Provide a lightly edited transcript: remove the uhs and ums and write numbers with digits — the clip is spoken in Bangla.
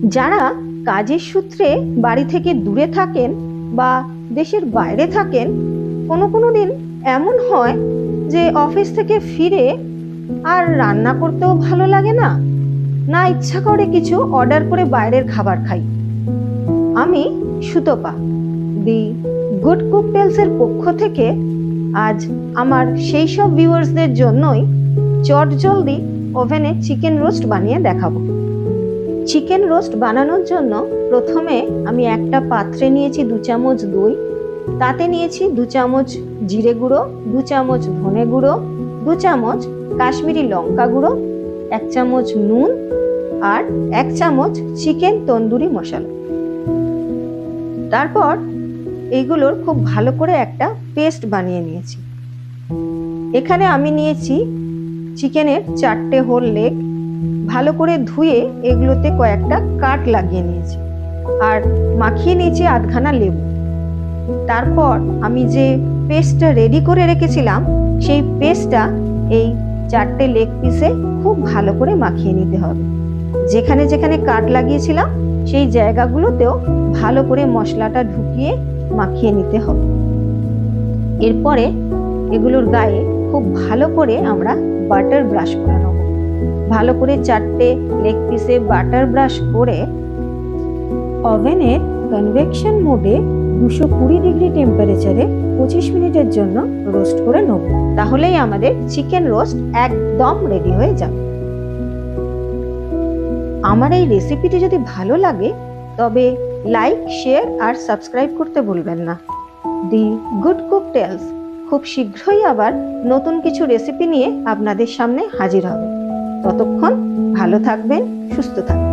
যারা কাজের সূত্রে বাড়ি থেকে দূরে থাকেন বা দেশের বাইরে থাকেন, কোনো কোনো দিন এমন হয় যে অফিস থেকে ফিরে আর রান্না করতেও ভালো লাগে না, না ইচ্ছা করে কিছু অর্ডার করে বাইরের খাবার খাই। আমি সুতপা, দি গুড কুক টেলসের পক্ষ থেকে আজ আমার সেই সব ভিউয়ার্সদের জন্যই চটজলদি ওভেনে চিকেন রোস্ট বানিয়ে দেখাবো। চিকেন রোস্ট বানানোর জন্য প্রথমে আমি একটা পাত্রে নিয়েছি 2 চামচ দই, তাতে নিয়েছি 2 চামচ জিরে গুঁড়ো, 2 চামচ ধনে গুঁড়ো, 2 চামচ কাশ্মীরি লঙ্কা গুঁড়ো, 1 চামচ নুন আর 1 চামচ চিকেন তন্দুরি মশলা। তারপর এইগুলোর খুব ভালো করে একটা পেস্ট বানিয়ে নিয়েছি। এখানে আমি নিয়েছি চিকেনের 4টে হোল লেগ, ভালো করে ধুয়ে এগুলোতে কয়েকটা কাট লাগিয়ে নিয়েছি আর মাখিয়ে নিয়েছি আধখানা লেবু। তারপর আমি যে পেস্টটা রেডি করে রেখেছিলাম সেই পেস্টটা এই 4টে লেগ পিসে খুব ভালো করে মাখিয়ে নিতে হবে। যেখানে যেখানে কাট লাগিয়েছিলাম সেই জায়গাগুলোতেও ভালো করে মশলাটা ঢুকিয়ে মাখিয়ে নিতে হবে। এরপরে এগুলোর গায়ে খুব ভালো করে আমরা বাটার ব্রাশ করে নেব। ভালো করে 4টে লেগ পিসে বাটার ব্রাশ করে ওভেনের কনভেকশন মোডে 220 ডিগ্রি টেম্পারেচারে 25 মিনিটের জন্য রোস্ট করে নেব। তাহলেই আমাদের চিকেন রোস্ট একদম রেডি হয়ে যাবে। আমার এই রেসিপিটি যদি ভালো লাগে তবে লাইক, শেয়ার আর সাবস্ক্রাইব করতে ভুলবেন না। দি গুড কুক টেলস খুব শীঘ্রই আবার নতুন কিছু রেসিপি নিয়ে আপনাদের সামনে হাজির হবে। ততক্ষণ ভালো থাকবেন, সুস্থ থাকবেন।